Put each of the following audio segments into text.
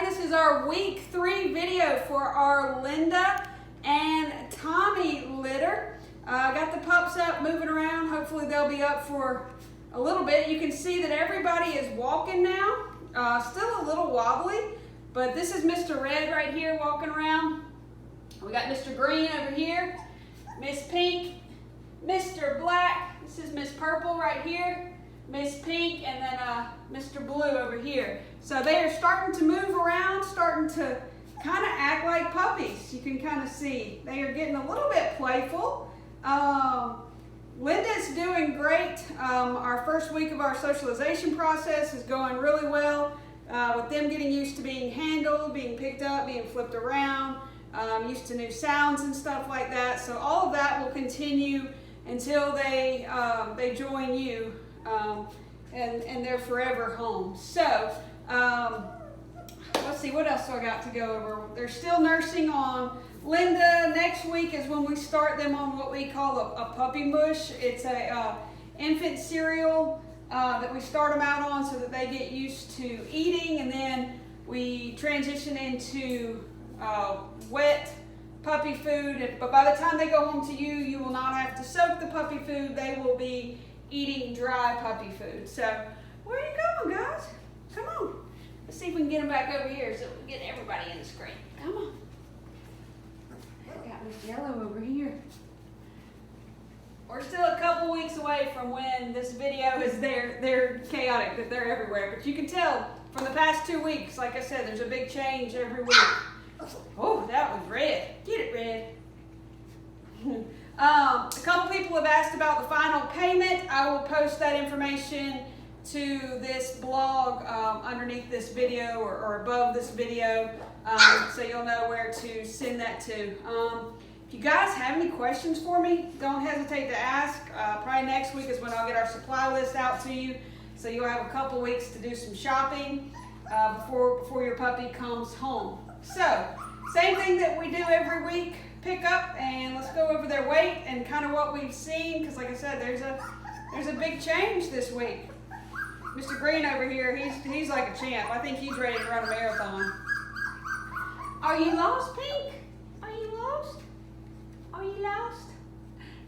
everybody. This is our week 3 video for our Linda and Tommy litter. Got the pups up, moving around. Hopefully they'll be up for a little bit. You can see that everybody is walking now. Still a little wobbly, but this is Mr. Red right here walking around. We got Mr. Green over here, Miss Pink, Mr. Black. This is Miss Purple right here. Miss Pink, and then Mr. Blue over here. So they are starting to move around, starting to kind of act like puppies. You can kind of see they are getting a little bit playful. Linda's doing great. Our first week of our socialization process is going really well, with them getting used to being handled, being picked up, being flipped around, used to new sounds and stuff like that. So all of that will continue until they join you. And they're forever home. So, let's see, what else do I got to go over? They're still nursing on Linda. Next week is when we start them on what we call a puppy mush. It's a infant cereal that we start them out on so that they get used to eating, and then we transition into wet puppy food. But by the time they go home to you, you will not have to soak the puppy food. They will be eating dry puppy food. So, where are you going, guys? Come on. Let's see if we can get them back over here so we can get everybody in the screen. Come on. I got Miss Yellow over here. We're still a couple weeks away from when this video is there. They're chaotic, that they're everywhere. But you can tell from the past 2 weeks, like I said, there's a big change every week. Oh, that was Red. Get it, Red. A couple people have asked about the final payment. I will post that information to this blog underneath this video or above this video, so you'll know where to send that to. If you guys have any questions for me, don't hesitate to ask. Probably next week is when I'll get our supply list out to you, so you'll have a couple weeks to do some shopping before your puppy comes home. So, same thing that we do every week. Pick up, and let's go over their weight and kind of what we've seen, because like I said, there's a big change this week. Mr. Green over here, he's like a champ. I think he's ready to run a marathon. Are you lost, Pink? Are you lost? Are you lost?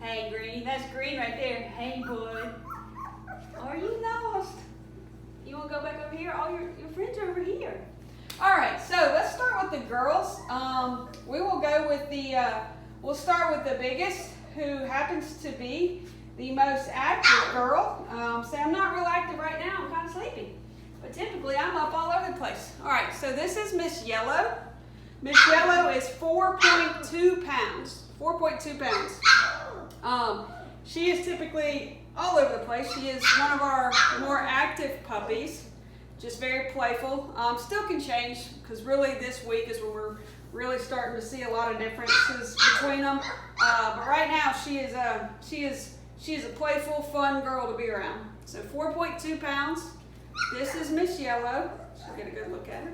Hey, Greenie, that's Green right there. Hey, bud. Are you lost? You want to go back over here? All your friends are over here. All right, so let's start with the girls. We will go with we'll start with the biggest, who happens to be the most active girl. Say I'm not real active right now, I'm kind of sleepy. But typically I'm up all over the place. All right, so this is Miss Yellow. Miss Yellow is 4.2 pounds. 4.2 pounds. She is typically all over the place. She is one of our more active puppies. Just very playful. Still can change, because really this week is when we're really starting to see a lot of differences between them. But right now she is a playful, fun girl to be around. So 4.2 pounds. This is Miss Yellow. She'll get a good look at her.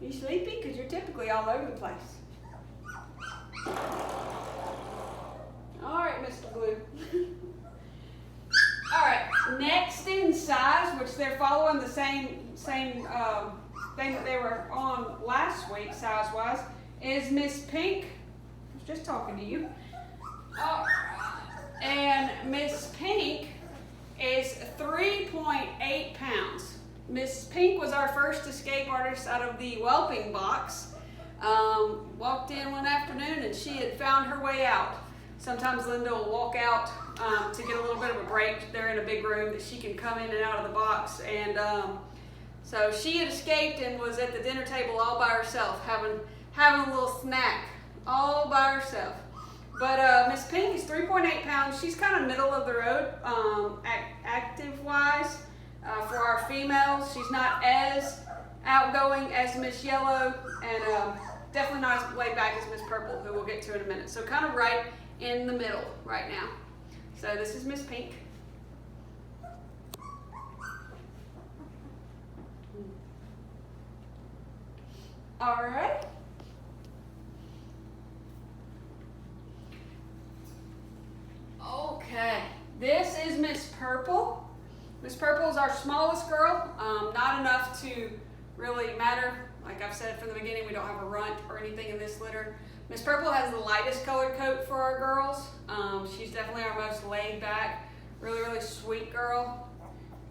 You sleepy? Because you're typically all over the place. All right, Mr. Blue. All right, next in size, which they're following the same thing that they were on last week size-wise, is Miss Pink. I was just talking to you. All right. And Miss Pink is 3.8 pounds. Miss Pink was our first escape artist out of the whelping box. Walked in one afternoon and she had found her way out. Sometimes Linda will walk out to get a little bit of a break. They're in a big room that she can come in and out of the box. And so she had escaped and was at the dinner table all by herself, having a little snack all by herself. But Miss Pink is 3.8 pounds. She's kind of middle of the road, active-wise. For our females, she's not as outgoing as Miss Yellow, and definitely not as laid back as Miss Purple, who we'll get to in a minute. So kind of right in the middle right now. So this is Miss Pink. All right. Okay. This is Miss Purple. Miss Purple is our smallest girl, not enough to really matter. Like I've said from the beginning, we don't have a runt or anything in this litter. Miss Purple has the lightest colored coat for our girls. She's definitely our most laid back, really, really sweet girl.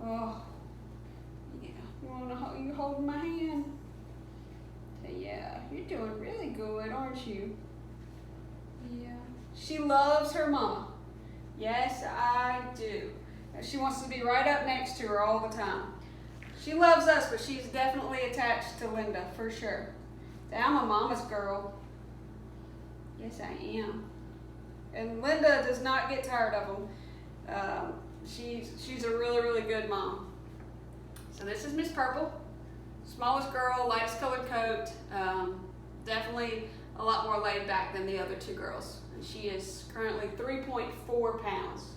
Oh, yeah, you holding my hand? So yeah, you're doing really good, aren't you? Yeah. She loves her mama. Yes, I do. She wants to be right up next to her all the time. She loves us, but she's definitely attached to Linda, for sure. I'm a mama's girl. Yes, I am. And Linda does not get tired of them. She's a really, really good mom. So this is Miss Purple. Smallest girl, lightest colored coat. Definitely a lot more laid back than the other two girls. And she is currently 3.4 pounds.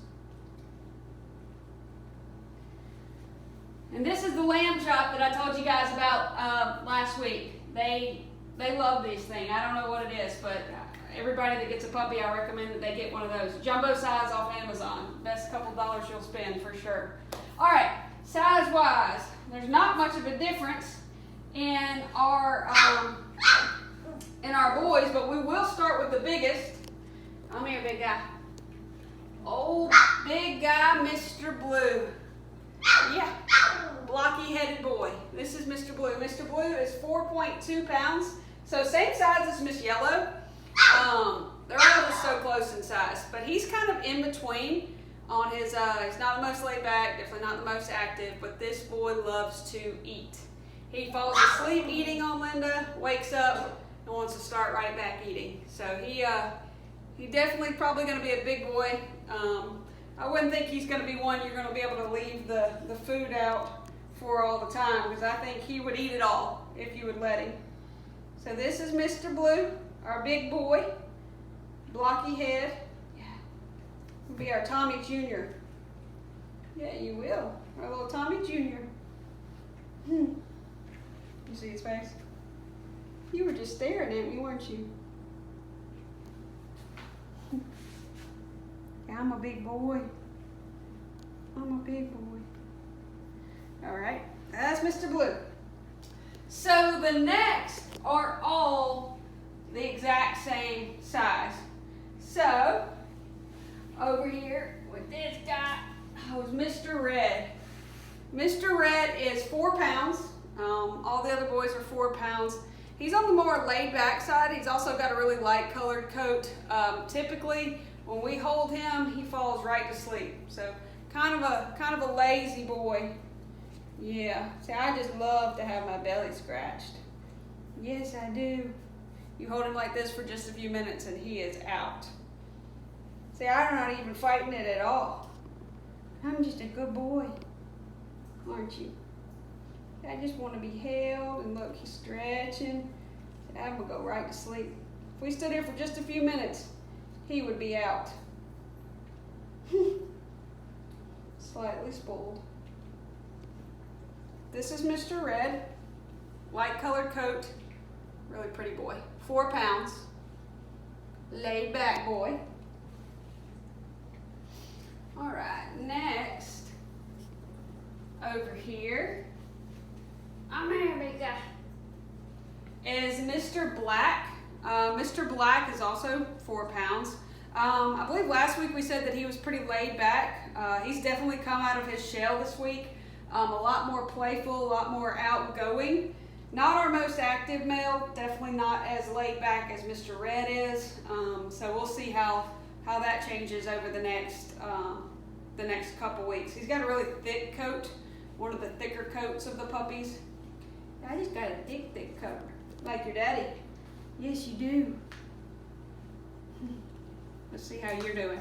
And this is the lamb chop that I told you guys about last week. They love these things. I don't know what it is, but everybody that gets a puppy, I recommend that they get one of those. Jumbo size off Amazon. Best couple dollars you'll spend for sure. All right, size-wise, there's not much of a difference in our boys, but we will start with the biggest. Come here, big guy. Old big guy, Mr. Blue. Yeah, blocky-headed boy. This is Mr. Blue. Mr. Blue is 4.2 pounds, so same size as Miss Yellow. They're all just so close in size, but he's kind of in between on his, he's not the most laid back, definitely not the most active, but this boy loves to eat. He falls asleep eating on Linda, wakes up, and wants to start right back eating. So he definitely probably going to be a big boy. I wouldn't think he's going to be one you're going to be able to leave the food out for all the time, because I think he would eat it all if you would let him. So this is Mr. Blue, our big boy, blocky head. Yeah, he'll be our Tommy Jr. Yeah, you will. Our little Tommy Jr. You see his face? You were just staring at me, weren't you? Yeah, I'm a big boy. I'm a big boy. All right, that's Mr. Blue. So the next are all the exact same size. So over here with this guy was Mr. Red. Mr. Red is 4 pounds. All the other boys are 4 pounds. He's on the more laid back side. He's also got a really light colored coat. Typically when we hold him, he falls right to sleep. So kind of a lazy boy. Yeah, see, I just love to have my belly scratched. Yes, I do. You hold him like this for just a few minutes and he is out. See, I'm not even fighting it at all. I'm just a good boy, aren't you? I just want to be held, and look, he's stretching. I'm gonna go right to sleep. If we stood here for just a few minutes, he would be out. Slightly spoiled. This is Mr. Red, light colored coat, really pretty boy. 4 pounds, laid back boy. All right, next, over here, I'm here, big guy, is Mr. Black. Mr. Black is also 4 pounds. I believe last week we said that he was pretty laid back. He's definitely come out of his shell this week. A lot more playful, a lot more outgoing. Not our most active male, definitely not as laid back as Mr. Red is. So we'll see how that changes over the next couple weeks. He's got a really thick coat, one of the thicker coats of the puppies. I just got a thick coat, like your daddy. Yes, you do. Let's see how you're doing.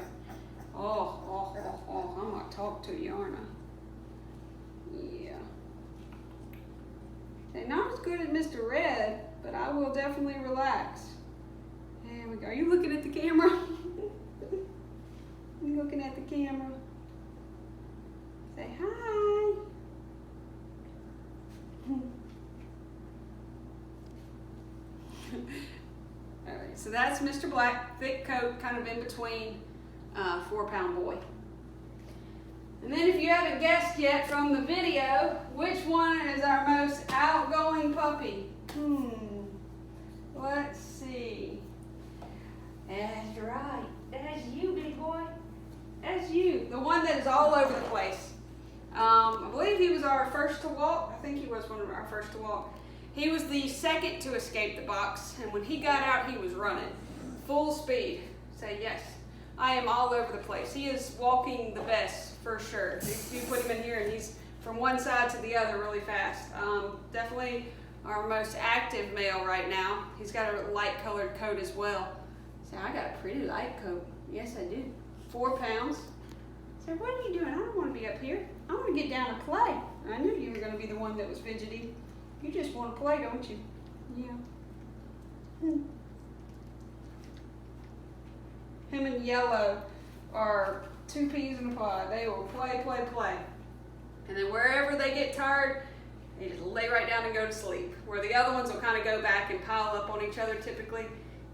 Oh, I'm gonna talk to you, aren't I? Yeah. They're not as good as Mr. Red, but I will definitely relax. There we go. Are you looking at the camera? You looking at the camera? Say hi. All right, so that's Mr. Black, thick coat, kind of in between, 4 pound boy. you haven't guessed yet from the video, which one is our most outgoing puppy? Let's see. That's right. That's you, big boy. That's you. The one that is all over the place. I believe he was our first to walk. I think he was one of our first to walk. He was the second to escape the box, and when he got out, he was running full speed. Say yes. I am all over the place. He is walking the best for sure. If you put him in here and he's from one side to the other really fast. Definitely our most active male right now. He's got a light colored coat as well. So I got a pretty light coat. Yes, I do. 4 pounds. So what are you doing? I don't want to be up here. I want to get down and play. I knew you were going to be the one that was fidgety. You just want to play, don't you? Yeah. Him and Yellow are 2 peas in a pod. They will play, play, play. And then wherever they get tired, they just lay right down and go to sleep. Where the other ones will kind of go back and pile up on each other typically.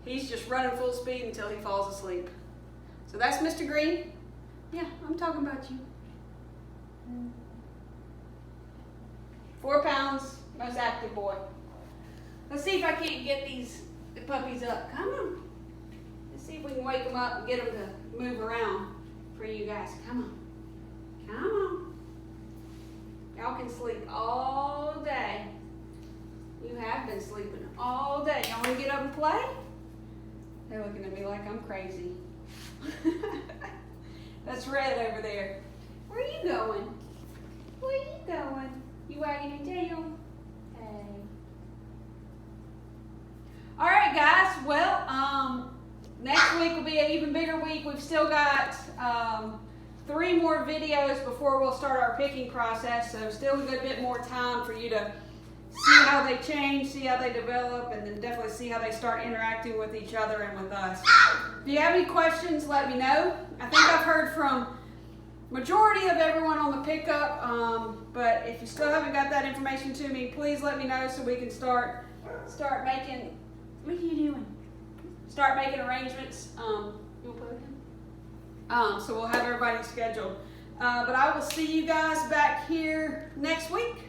He's just running full speed until he falls asleep. So that's Mr. Green. Yeah, I'm talking about you. 4 pounds, most active boy. Let's see if I can't get the puppies up. Come on. Let's see if we can wake them up and get them to move around for you guys. Come on. Come on. Y'all can sleep all day. You have been sleeping all day. Y'all want to get up and play? They're looking at me like I'm crazy. That's Red over there. Where are you going? Where are you going? You wagging your tail? Hey. All right, guys. Well, next week will be an even bigger week. We've still got 3 more videos before we'll start our picking process. So still a good bit more time for you to see how they change, see how they develop, and then definitely see how they start interacting with each other and with us. If you have any questions, let me know. I think I've heard from majority of everyone on the pickup, but if you still haven't got that information to me, please let me know so we can start making. What are you doing? Start making arrangements. You want to play with him? So we'll have everybody scheduled. But I will see you guys back here next week.